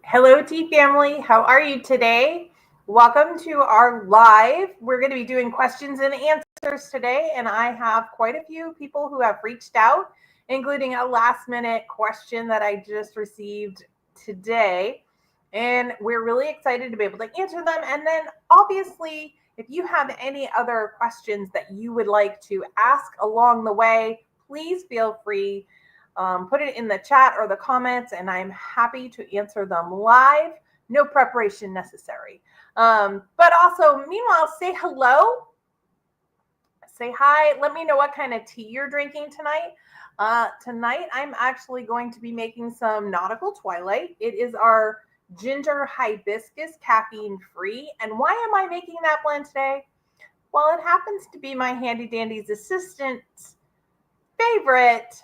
Hello, tea family. How are you today? Welcome to our live. We're going to be doing questions and answers today, and I have quite a few people who have reached out, including a last minute question that I just received today. And we're really excited to be able to answer them. And then, obviously, if you have any other questions that you would like to ask along the way, please feel free, put it in the chat or the comments, and I'm happy to answer them live. No preparation necessary. But also, meanwhile, say hello, say hi. Let me know what kind of tea you're drinking tonight. Tonight, I'm actually going to be making some Nautical Twilight. It is our ginger hibiscus, caffeine free. And why am I making that blend today? Well, it happens to be my handy dandy's assistant's favorite.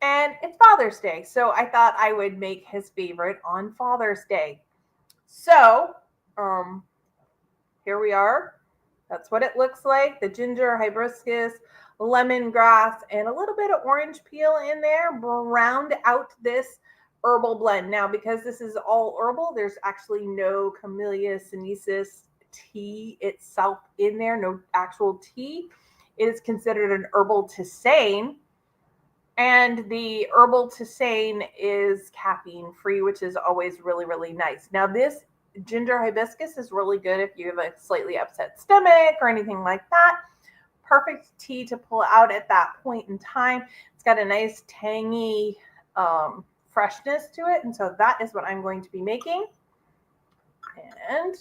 And it's Father's Day, so I thought I would make his favorite on Father's Day. So, here we are. That's what it looks like. The ginger, hibiscus, lemongrass, and a little bit of orange peel in there. Round out this herbal blend. Now, because this is all herbal, there's actually no Camellia sinensis tea itself in there, no actual tea. It is considered an herbal tisane. And the herbal tisane is caffeine free, which is always really, really nice. Now, this ginger hibiscus is really good if you have a slightly upset stomach or anything like that. Perfect tea to pull out at that point in time. It's got a nice tangy freshness to it. And so that is what I'm going to be making. And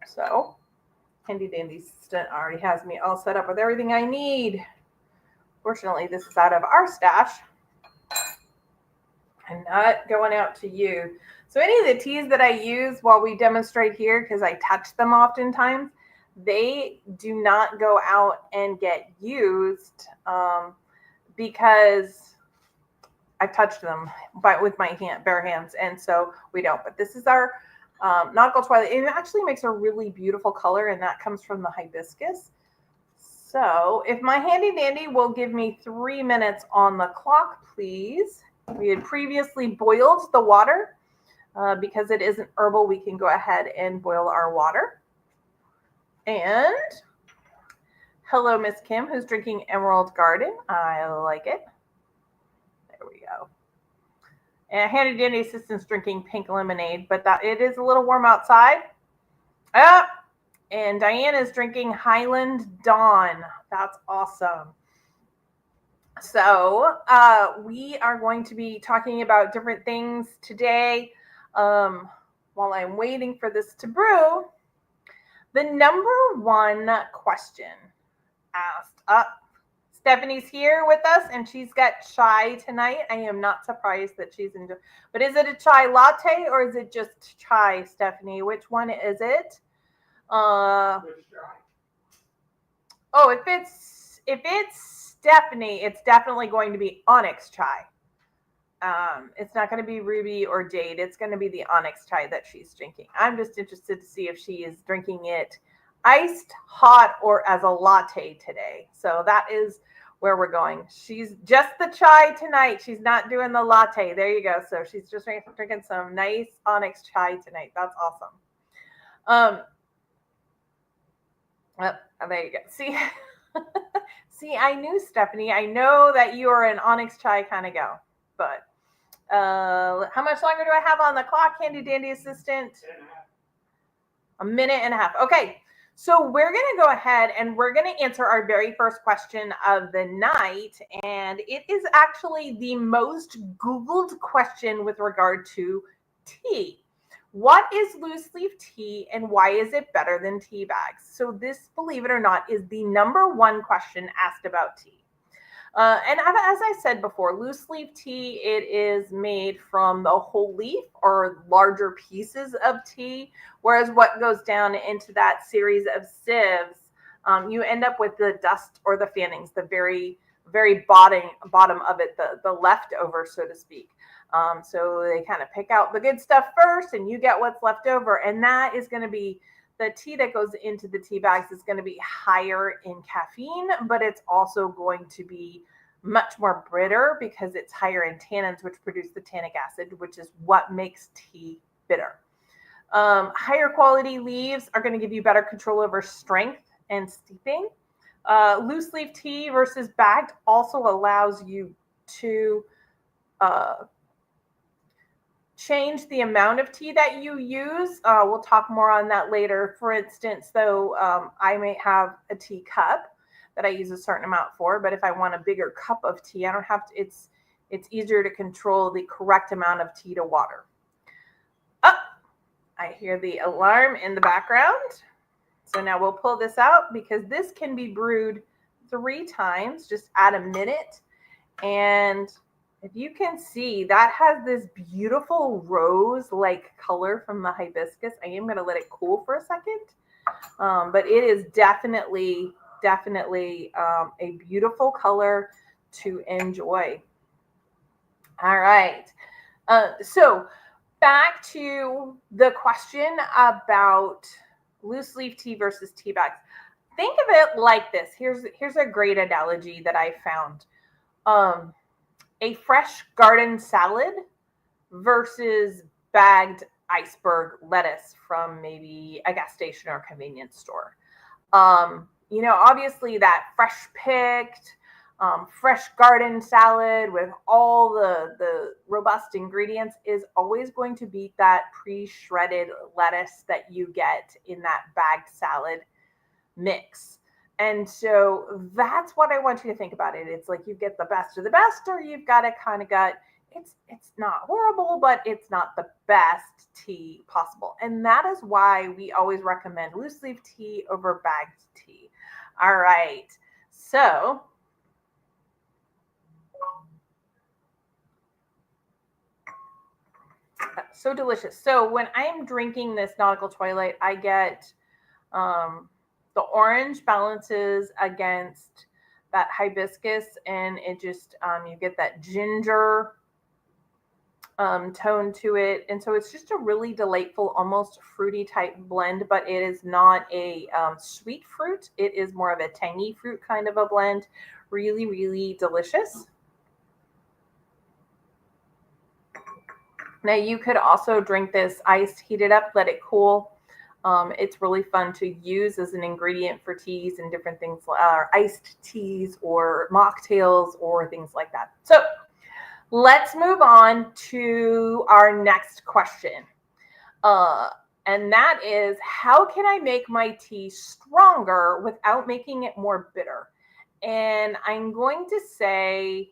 so Handy Dandy Assistant already has me all set up with everything I need. Fortunately, this is out of our stash and not going out to you. So any of the teas that I use while we demonstrate here, because I touch them oftentimes, they do not go out and get used because I've touched them with my bare hands, and so we don't. But this is our Nautical Twilight. It actually makes a really beautiful color, and that comes from the hibiscus. So if my handy dandy will give me 3 minutes on the clock, please. We had previously boiled the water. Because it isn't herbal, we can go ahead and boil our water. And hello, Miss Kim, who's drinking Emerald Garden. I like it. There we go. And handy dandy assistant's drinking pink lemonade, but that it is a little warm outside. And Diane is drinking Highland Dawn. That's awesome. So we are going to be talking about different things today. While I'm waiting for this to brew, the number one question asked. Stephanie's here with us, and she's got chai tonight. I am not surprised that she's enjoying. But is it a chai latte or is it just chai, Stephanie? Which one is it? Oh, if it's Stephanie, it's definitely going to be onyx chai. It's not going to be ruby or jade. It's going to be the onyx chai that she's drinking. I'm just interested to see if she is drinking it iced, hot, or as a latte today. So that is where we're going. She's just the chai tonight. She's not doing the latte. There you go. So she's just drinking some nice onyx chai tonight. That's awesome. There you go. See, I knew, Stephanie. I know that you are an onyx chai kind of gal. But how much longer do I have on the clock, handy dandy assistant? A minute and a half. Okay. So we're going to go ahead and we're going to answer our very first question of the night. And it is actually the most Googled question with regard to tea. What is loose leaf tea and why is it better than tea bags? So this, believe it or not, is the number one question asked about tea. And as I said before, loose leaf tea, it is made from the whole leaf or larger pieces of tea, whereas what goes down into that series of sieves, you end up with the dust or the fannings, the very, very bottom of it, the leftover, so to speak. So they kind of pick out the good stuff first and you get what's left over. And that is going to be the tea that goes into the tea bags is going to be higher in caffeine, but it's also going to be much more bitter because it's higher in tannins, which produce the tannic acid, which is what makes tea bitter. Higher quality leaves are going to give you better control over strength and steeping. Loose leaf tea versus bagged also allows you to change the amount of tea that you use. We'll talk more on that later. For instance, though, I may have a tea cup that I use a certain amount for, but if I want a bigger cup of tea, I don't have to. It's easier to control the correct amount of tea to water. Oh, I hear the alarm in the background. So now we'll pull this out because this can be brewed 3 times. Just add a minute. And if you can see, that has this beautiful rose-like color from the hibiscus. I am going to let it cool for a second. But it is definitely a beautiful color to enjoy. All right. So back to the question about loose leaf tea versus tea bags. Think of it like this. Here's a great analogy that I found. A fresh garden salad versus bagged iceberg lettuce from maybe a gas station or a convenience store. Obviously that fresh picked, fresh garden salad with all the robust ingredients is always going to beat that pre-shredded lettuce that you get in that bagged salad mix. And so that's what I want you to think about it. It's like you get the best of the best, or you've got to kind of gut. It's not horrible, but it's not the best tea possible. And that is why we always recommend loose leaf tea over bagged tea. All right. So delicious. So when I'm drinking this Nautical Twilight, I get the orange balances against that hibiscus, and it just you get that ginger tone to it, and so it's just a really delightful, almost fruity type blend. But it is not a sweet fruit; it is more of a tangy fruit kind of a blend. Really, really delicious. Now you could also drink this iced, heat it up, let it cool. It's really fun to use as an ingredient for teas and different things, iced teas or mocktails or things like that. So let's move on to our next question. And that is, how can I make my tea stronger without making it more bitter? And I'm going to say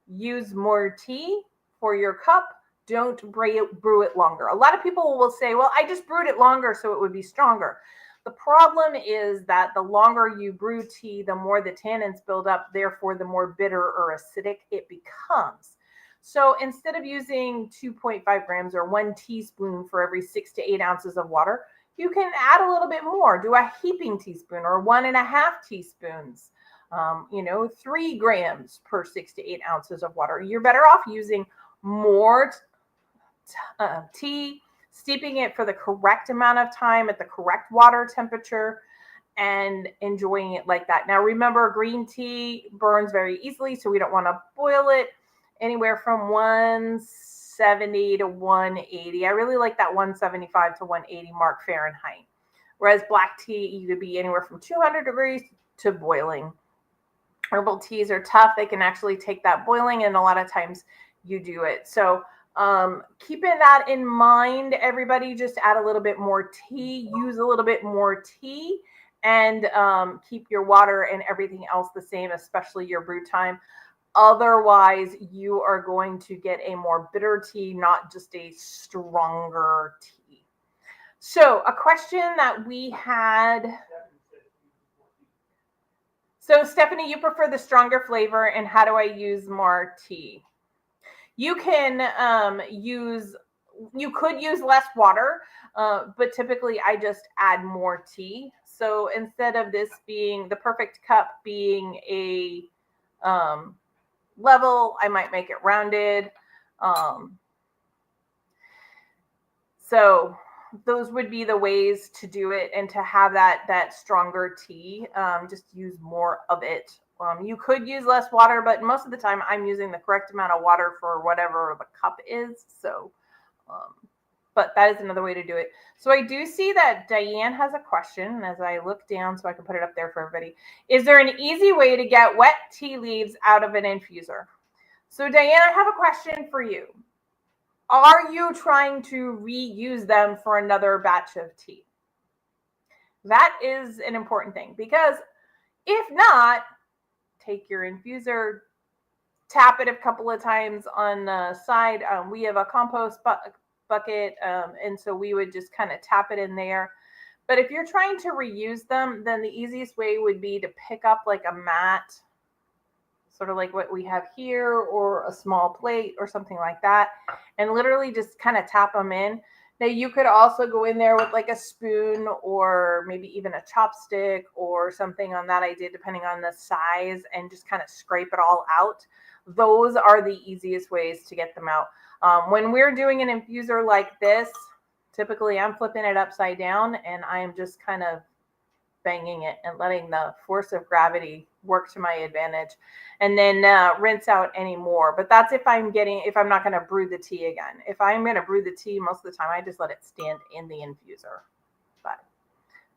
use more tea for your cup. Don't brew it longer. A lot of people will say, well, I just brewed it longer so it would be stronger. The problem is that the longer you brew tea, the more the tannins build up, therefore the more bitter or acidic it becomes. So instead of using 2.5 grams or 1 teaspoon for every 6 to 8 ounces of water, you can add a little bit more. Do a heaping teaspoon or 1.5 teaspoons. 3 grams per 6 to 8 ounces of water. You're better off using more tea, steeping it for the correct amount of time at the correct water temperature, and enjoying it like that. Now, remember, green tea burns very easily, so we don't want to boil it. Anywhere from 170 to 180. I really like that 175 to 180 mark Fahrenheit. Whereas black tea, you could be anywhere from 200 degrees to boiling. Herbal teas are tough. They can actually take that boiling, and a lot of times you do it. So keeping that in mind, everybody, just add a little bit more tea, use a little bit more tea, and keep your water and everything else the same, especially your brew time. Otherwise, you are going to get a more bitter tea, not just a stronger tea. So a question that we had. So Stephanie, you prefer the stronger flavor, and how do I use more tea? You can you could use less water, but typically I just add more tea. So instead of this being the perfect cup being a level, I might make it rounded. So those would be the ways to do it, and to have that stronger tea, just use more of it. You could use less water, but most of the time I'm using the correct amount of water for whatever the cup is. So but that is another way to do it. So I do see that Diane has a question as I look down so I can put it up there for everybody. Is there an easy way to get wet tea leaves out of an infuser? So Diane, I have a question for you. Are you trying to reuse them for another batch of tea? That is an important thing, because if not, take your infuser, tap it a couple of times on the side. We have a compost bucket, and so we would just kind of tap it in there. But if you're trying to reuse them, then the easiest way would be to pick up like a mat, sort of like what we have here, or a small plate or something like that, and literally just kind of tap them in. Now you could also go in there with like a spoon or maybe even a chopstick or something on that idea, depending on the size, and just kind of scrape it all out. Those are the easiest ways to get them out. When we're doing an infuser like this, typically I'm flipping it upside down and I'm just kind of banging it and letting the force of gravity work to my advantage, and then rinse out any more. But that's if I'm not going to brew the tea again. If I'm going to brew the tea, most of the time I just let it stand in the infuser. But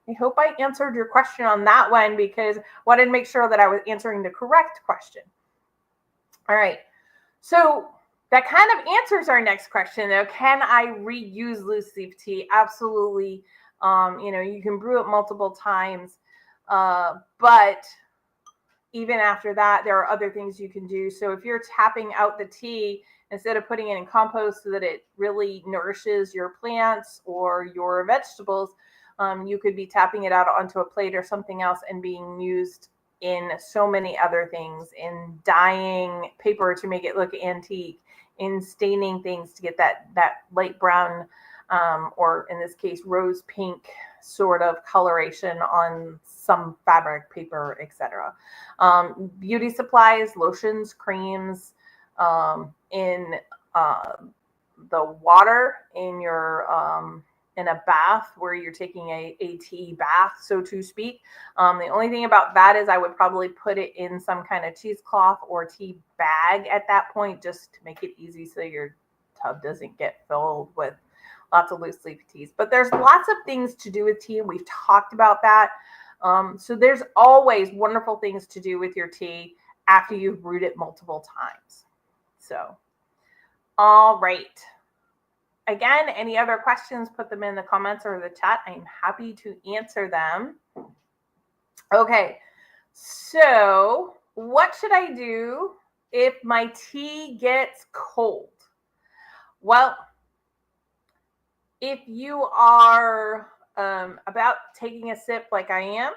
I hope I answered your question on that one, because I wanted to make sure that I was answering the correct question. All right, so that kind of answers our next question though. Can I reuse loose leaf tea? Absolutely. You can brew it multiple times, but even after that, there are other things you can do. So if you're tapping out the tea, instead of putting it in compost so that it really nourishes your plants or your vegetables, you could be tapping it out onto a plate or something else and being used in so many other things, in dyeing paper to make it look antique, in staining things to get that light brown, or in this case, rose pink sort of coloration on some fabric, paper, etc. Beauty supplies, lotions, creams, in the water in your in a bath where you're taking a tea bath, so to speak. The only thing about that is I would probably put it in some kind of cheesecloth or tea bag at that point, just to make it easy so your tub doesn't get filled with lots of loose leaf teas. But there's lots of things to do with tea, and we've talked about that. So there's always wonderful things to do with your tea after you've brewed it multiple times. So, all right. Again, any other questions, put them in the comments or the chat. I'm happy to answer them. Okay, so what should I do if my tea gets cold? Well, if you are about taking a sip like I am,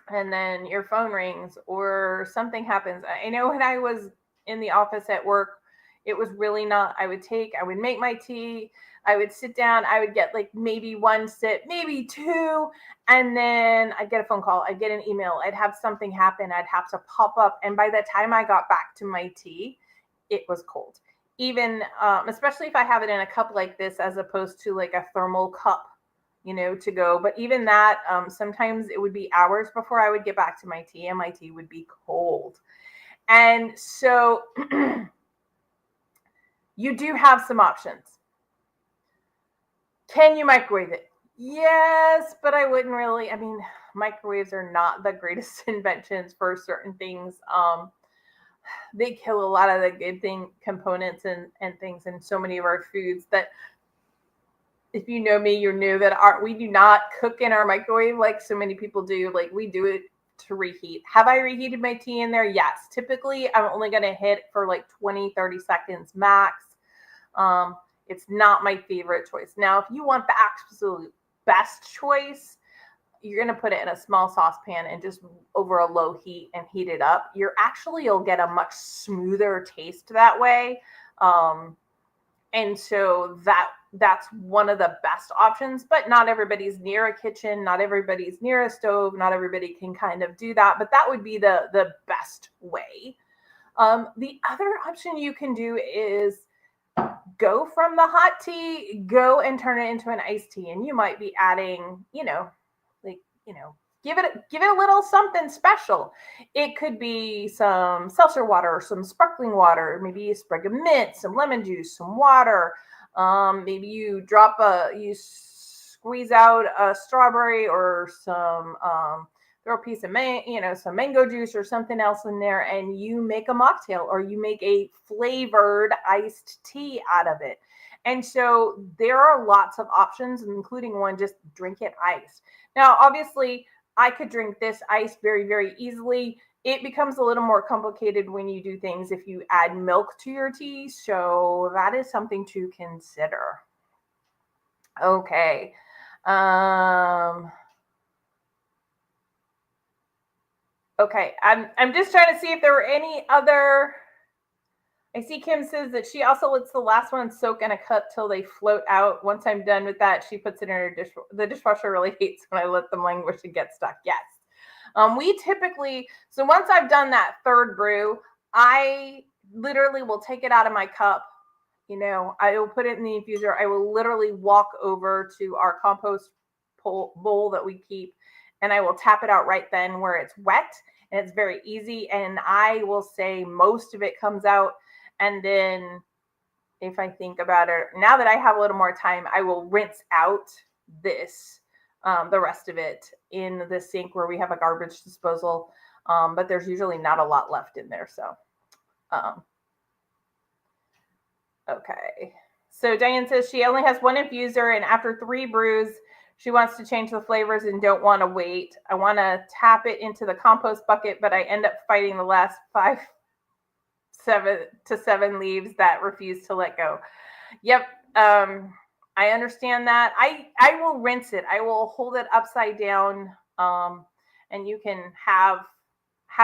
and then your phone rings or something happens. I know when I was in the office at work, it was really not, I would make my tea, I would sit down, I would get like maybe one sip, maybe two, and then I'd get a phone call, I'd get an email, I'd have something happen, I'd have to pop up. And by the time I got back to my tea, it was cold. Even, especially if I have it in a cup like this, as opposed to like a thermal cup, to go. But even that, sometimes it would be hours before I would get back to my tea, and my tea would be cold. And so you do have some options. Can you microwave it? Yes, but I wouldn't really. I mean, microwaves are not the greatest inventions for certain things. They kill a lot of the good components and things in so many of our foods that, if you know me, you know that we do not cook in our microwave like so many people do. Like, we do it to reheat. Have I reheated my tea in there? Yes. Typically, I'm only going to hit for like 20, 30 seconds max. It's not my favorite choice. Now, if you want the absolute best choice, you're going to put it in a small saucepan and just over a low heat and heat it up. You'll get a much smoother taste that way. And so that's one of the best options, but not everybody's near a kitchen. Not everybody's near a stove. Not everybody can kind of do that, but that would be the best way. The other option you can do is go from the hot tea, go and turn it into an iced tea. And you might be adding, give it a little something special. It could be some seltzer water, some sparkling water, maybe a sprig of mint, some lemon juice, some water. Maybe you squeeze out a strawberry or some throw a piece of some mango juice or something else in there, and you make a mocktail or you make a flavored iced tea out of it. And so there are lots of options, including one, just drink it iced. Now, obviously, I could drink this iced very, very easily. It becomes a little more complicated when you do things if you add milk to your tea. So that is something to consider. Okay. Okay. I'm just trying to see if there were any other. I see Kim says that she also lets the last one soak in a cup till they float out. Once I'm done with that, she puts it in her the dishwasher really hates when I let them languish and get stuck. Yes. We typically, so once I've done that third brew, I literally will take it out of my cup. I will put it in the infuser. I will literally walk over to our compost bowl that we keep, and I will tap it out right then where it's wet, and it's very easy. And I will say most of it comes out. And then if I think about it, now that I have a little more time, I will rinse out the rest of it in the sink where we have a garbage disposal. But there's usually not a lot left in there. So, okay. So Diane says she only has one infuser, and after 3 brews, she wants to change the flavors and don't want to wait. I want to tap it into the compost bucket, but I end up fighting the last 7 to 7 leaves that refuse to let go. Yep. I understand that. I will rinse it. I will hold it upside down, and you can have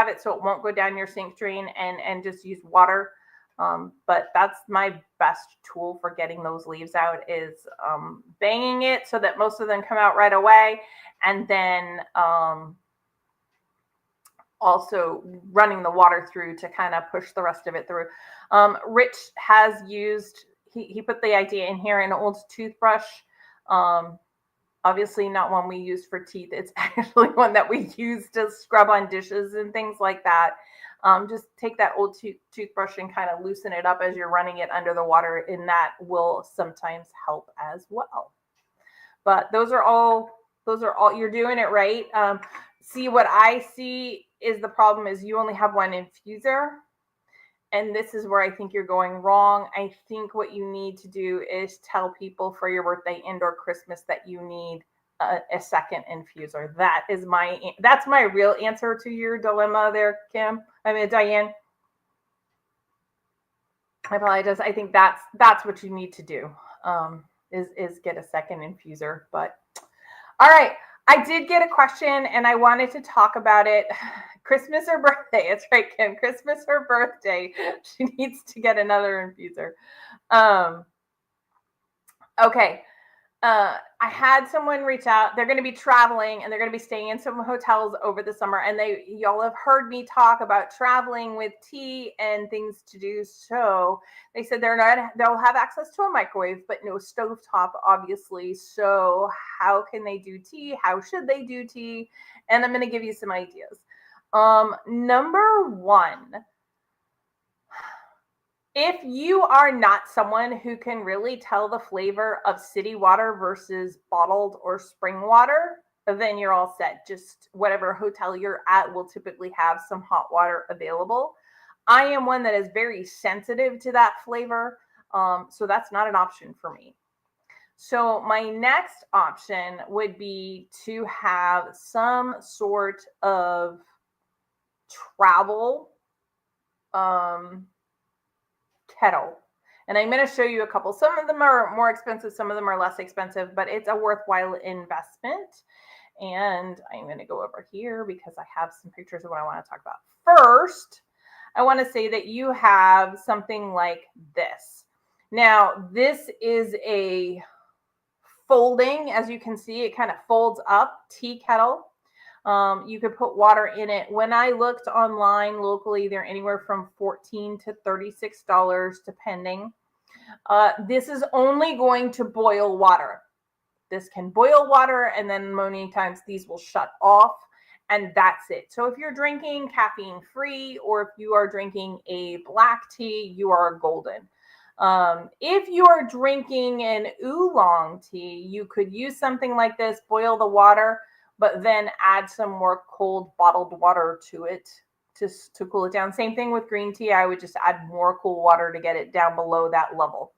it so it won't go down your sink drain, and just use water. But that's my best tool for getting those leaves out is banging it so that most of them come out right away, and then also running the water through to kind of push the rest of it through. Rich has used, he put the idea in here, an old toothbrush. Obviously not one we use for teeth. It's actually one that we use to scrub on dishes and things like that. Just take that old toothbrush and kind of loosen it up as you're running it under the water, and that will sometimes help as well. But those are all, you're doing it right. See, what I see is the problem is you only have one infuser. And this is where I think you're going wrong. I think what you need to do is tell people for your birthday and or Christmas that you need a second infuser. That's my real answer to your dilemma there, Diane. I apologize. I think that's what you need to do, is get a second infuser. But all right. I did get a question and I wanted to talk about it. Christmas or birthday? It's right, Kim. Christmas or birthday? She needs to get another infuser. Okay. I had someone reach out. They're going to be traveling and they're going to be staying in some hotels over the summer. And y'all have heard me talk about traveling with tea and things to do. So they said they'll have access to a microwave, but no stovetop, obviously. So how can they do tea? How should they do tea? And I'm going to give you some ideas. Number 1, if you are not someone who can really tell the flavor of city water versus bottled or spring water, then you're all set. Just whatever hotel you're at will typically have some hot water available. I am one that is very sensitive to that flavor, so that's not an option for me. So my next option would be to have some sort of travel kettle. And I'm going to show you a couple. Some of them are more expensive, some of them are less expensive, but it's a worthwhile investment. And I'm going to go over here because I have some pictures of what I want to talk about. First, I want to say that you have something like this. Now, this is a folding, as you can see, it kind of folds up tea kettle. You could put water in it. When I looked online locally, they're anywhere from $14 to $36, depending. This is only going to boil water. This can boil water, and then many times these will shut off. and that's it. So if you're drinking caffeine free, or if you are drinking a black tea, you are golden. If you are drinking an oolong tea, you could use something like this, boil the water, but then add some more cold bottled water to it to cool it down. Same thing with green tea. I would just add more cool water to get it down below that level.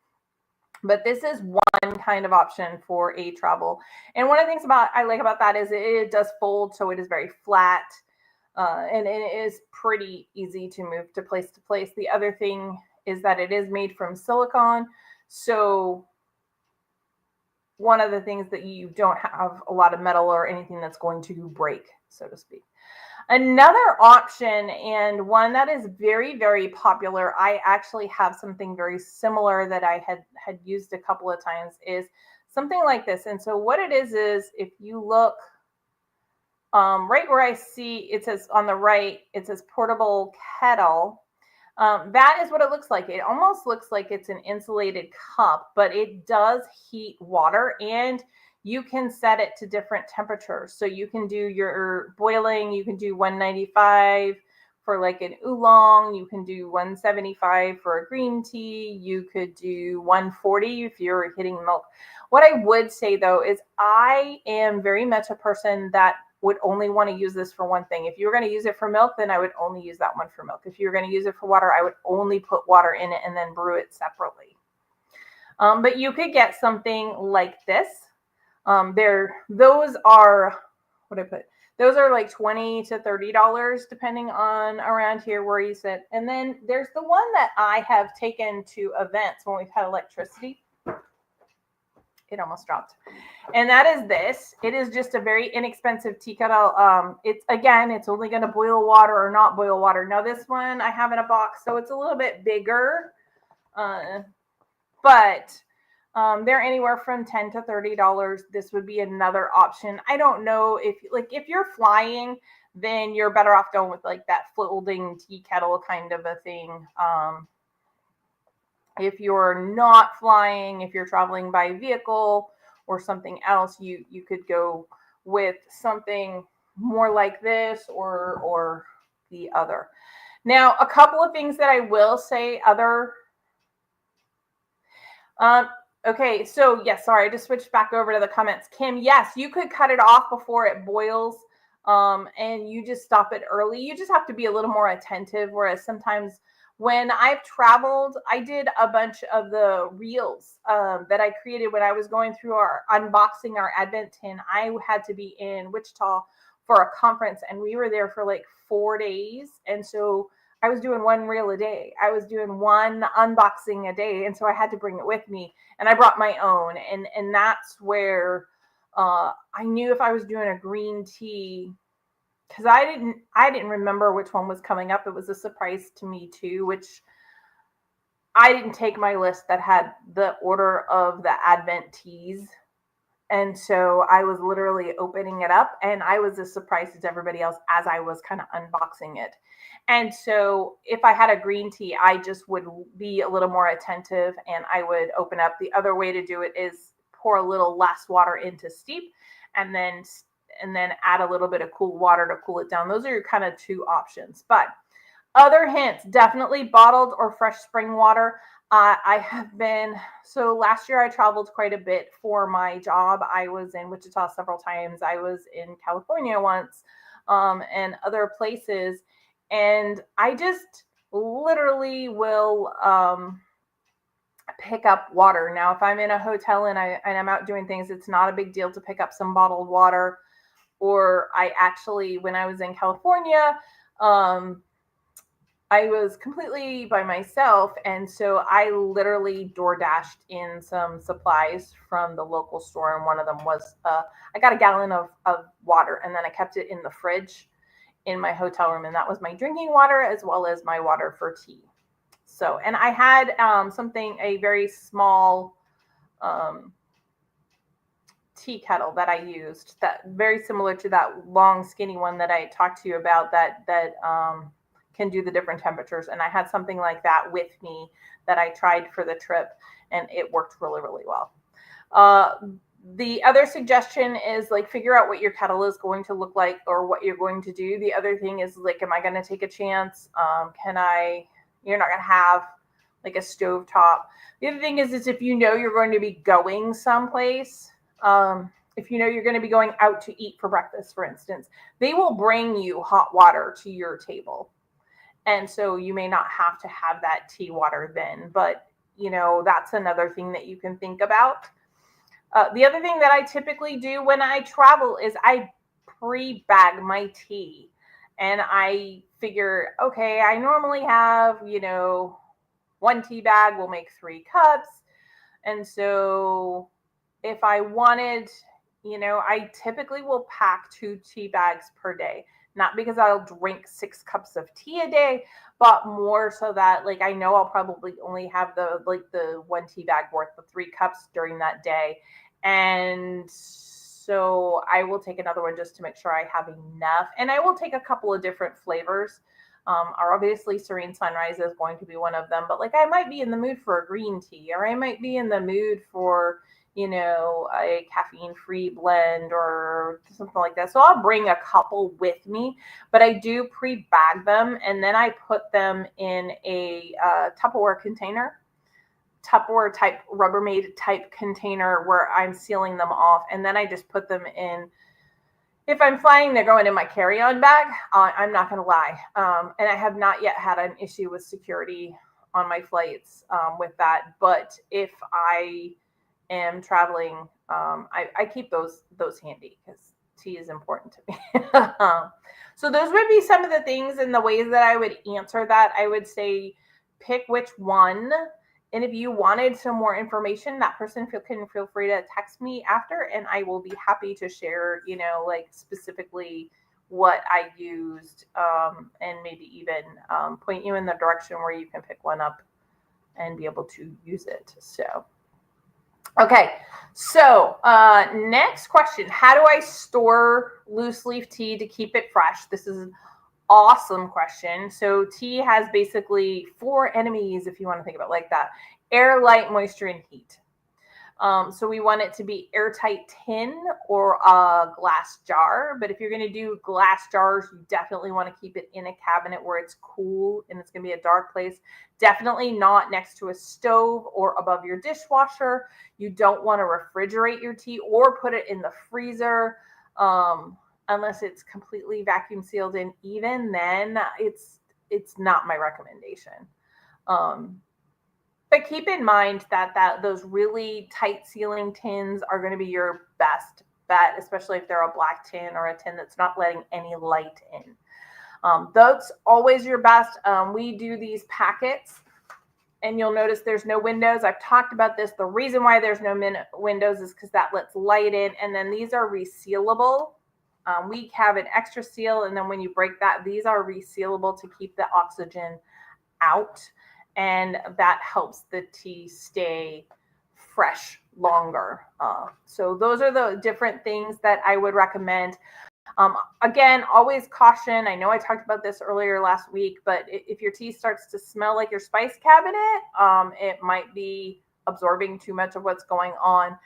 But this is one kind of option for a travel. And one of the things I like about that is it does fold, so it is very flat. And it is pretty easy to move to place to place. The other thing is that it is made from silicone. So one of the things that you don't have a lot of metal or anything that's going to break, so to speak. Another option, and one that is very, very popular, I actually have something very similar that I had used a couple of times, is something like this. And so what it is if you look right where I see, it says on the right, it says portable kettle. That is what it looks like. It almost looks like it's an insulated cup, but it does heat water, and you can set it to different temperatures. So you can do your boiling, you can do 195 for like an oolong, you can do 175 for a green tea, you could do 140 if you're hitting milk. What I would say though is I am very much a person that would only want to use this for one thing. If you were going to use it for milk, then I would only use that one for milk. If you were going to use it for water, I would only put water in it and then brew it separately. But you could get something like this. Those are, those are like $20 to $30 depending on around here where you sit. And then there's the one that I have taken to events when we've had electricity. It almost dropped. And that is this. It is just a very inexpensive tea kettle. It's only going to boil water or not boil water. Now this one I have in a box, so it's a little bit bigger, but they're anywhere from $10 to $30. This would be another option. I don't know if you're flying, then you're better off going with like that folding tea kettle kind of a thing. If you're not flying, if you're traveling by vehicle or something else, you could go with something more like this or the other. Now, a couple of things that I will say okay, so yes, sorry, I just switched back over to the comments. Kim, yes, you could cut it off before it boils, and you just stop it early. You just have to be a little more attentive, whereas sometimes when I've traveled, I did a bunch of the reels that I created when I was going through unboxing our Advent tin. I had to be in Wichita for a conference, and we were there for like 4 days. And so I was doing one reel a day. I was doing one unboxing a day. And so I had to bring it with me, and I brought my own. And that's where I knew if I was doing a green tea, because I didn't remember which one was coming up. It was a surprise to me too, which I didn't take my list that had the order of the Advent teas. And so I was literally opening it up, and I was as surprised as everybody else as I was kind of unboxing it. And so if I had a green tea, I just would be a little more attentive, and I would open up. The other way to do it is pour a little less water into steep, and then add a little bit of cool water to cool it down. Those are your kind of two options. But other hints, definitely bottled or fresh spring water. So last year I traveled quite a bit for my job. I was in Wichita several times. I was in California once, and other places. And I just literally will pick up water. Now, if I'm in a hotel and I'm out doing things, it's not a big deal to pick up some bottled water. Or when I was in California, I was completely by myself. And so I literally door dashed in some supplies from the local store. And one of them was, I got a gallon of water, and then I kept it in the fridge in my hotel room. And that was my drinking water as well as my water for tea. So, and I had a very small tea kettle that I used, that very similar to that long skinny one that I talked to you about that can do the different temperatures. And I had something like that with me that I tried for the trip, and it worked really, really well. The other suggestion is like figure out what your kettle is going to look like or what you're going to do. The other thing is like, am I going to take a chance? You're not going to have like a stove top. The other thing is if you know you're going to be going someplace, if you know you're going to be going out to eat for breakfast, for instance, they will bring you hot water to your table. And so you may not have to have that tea water then, but that's another thing that you can think about. The other thing that I typically do when I travel is I pre-bag my tea. And I figure, okay, I normally have, one tea bag will make 3 cups. And so if I wanted, I typically will pack 2 tea bags per day. Not because I'll drink 6 cups of tea a day, but more so that like I know I'll probably only have the 1 tea bag worth of 3 cups during that day. And so I will take another one just to make sure I have enough. And I will take a couple of different flavors. Obviously Serene Sunrise is going to be one of them, but like I might be in the mood for a green tea, or I might be in the mood for, a caffeine-free blend or something like that. So I'll bring a couple with me, but I do pre-bag them, and then I put them in a Tupperware container. Tupperware type Rubbermaid type container where I'm sealing them off, and then I just put them in. If I'm flying, they're going in my carry-on bag. I'm not going to lie, and I have not yet had an issue with security on my flights with that. But if I am traveling, I keep those handy because tea is important to me. So those would be some of the things and the ways that I would answer that. I would say pick which one. And if you wanted some more information, that person can feel free to text me after, and I will be happy to share, like specifically what I used, and maybe even point you in the direction where you can pick one up and be able to use it. So, okay. So next question, how do I store loose leaf tea to keep it fresh? This is awesome question. So tea has basically 4 enemies, if you want to think about it like that: air, light, moisture, and heat. So we want it to be airtight tin or a glass jar. But if you're going to do glass jars, you definitely want to keep it in a cabinet where it's cool and it's going to be a dark place. Definitely not next to a stove or above your dishwasher. You don't want to refrigerate your tea or put it in the freezer. Unless it's completely vacuum sealed, and even then it's not my recommendation. But keep in mind that those really tight sealing tins are going to be your best bet, especially if they're a black tin or a tin that's not letting any light in. That's always your best. We do these packets, and you'll notice there's no windows. I've talked about this. The reason why there's no windows is because that lets light in, and then these are resealable. We have an extra seal, and then when you break that, these are resealable to keep the oxygen out, and that helps the tea stay fresh longer. So those are the different things that I would recommend. Again, always caution. I know I talked about this earlier last week, but if your tea starts to smell like your spice cabinet, it might be absorbing too much of what's going on.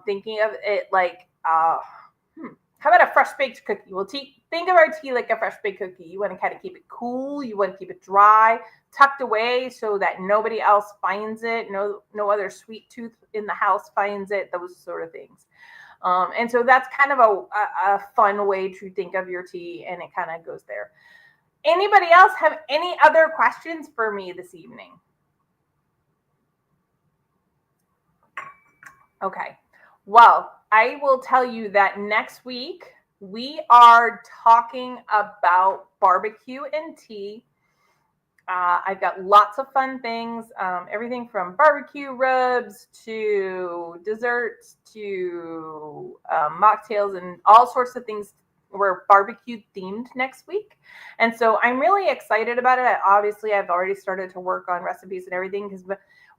Thinking of it like, how about a fresh baked cookie? Well, think of our tea like a fresh baked cookie. You want to kind of keep it cool. You want to keep it dry, tucked away so that nobody else finds it. No other sweet tooth in the house finds it, those sort of things. And so that's kind of a fun way to think of your tea, and it kind of goes there. Anybody else have any other questions for me this evening? Okay. Well, I will tell you that next week we are talking about barbecue and tea. I've got lots of fun things, everything from barbecue rubs to desserts to mocktails and all sorts of things. We're barbecue themed next week. And so I'm really excited about it. Obviously, I've already started to work on recipes and everything because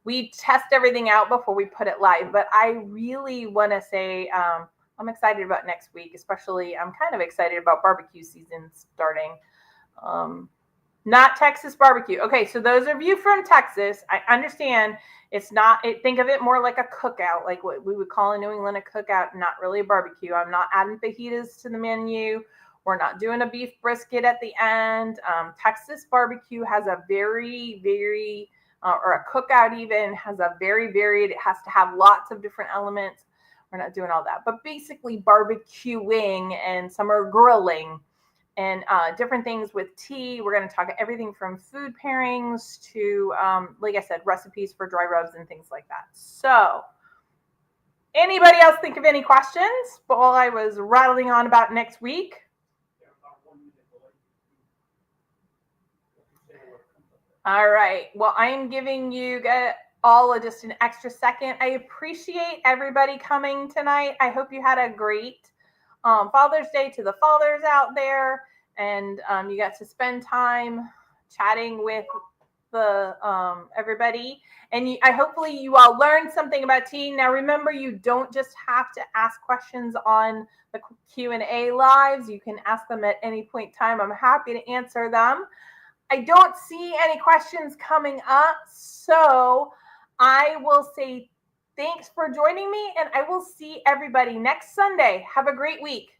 we test everything out before we put it live. But I really want to say I'm excited about next week, especially I'm kind of excited about barbecue season starting. Not Texas barbecue. Okay, so those of you from Texas, I understand it's not, think of it more like a cookout, like what we would call in New England a cookout, not really a barbecue. I'm not adding fajitas to the menu. We're not doing a beef brisket at the end. Texas barbecue has a very, or a cookout even has a very varied, it has to have lots of different elements. We're not doing all that. But basically barbecuing and some are grilling and different things with tea. We're going to talk everything from food pairings to, like I said, recipes for dry rubs and things like that. So, anybody else think of any questions while I was rattling on about next week? All right. Well, I am giving you all just an extra second. I appreciate everybody coming tonight. I hope you had a great Father's Day to the fathers out there, and you got to spend time chatting with the everybody. And I hopefully you all learned something about tea. Now, remember, you don't just have to ask questions on the Q&A lives. You can ask them at any point in time. I'm happy to answer them. I don't see any questions coming up, so I will say thanks for joining me, and I will see everybody next Sunday. Have a great week.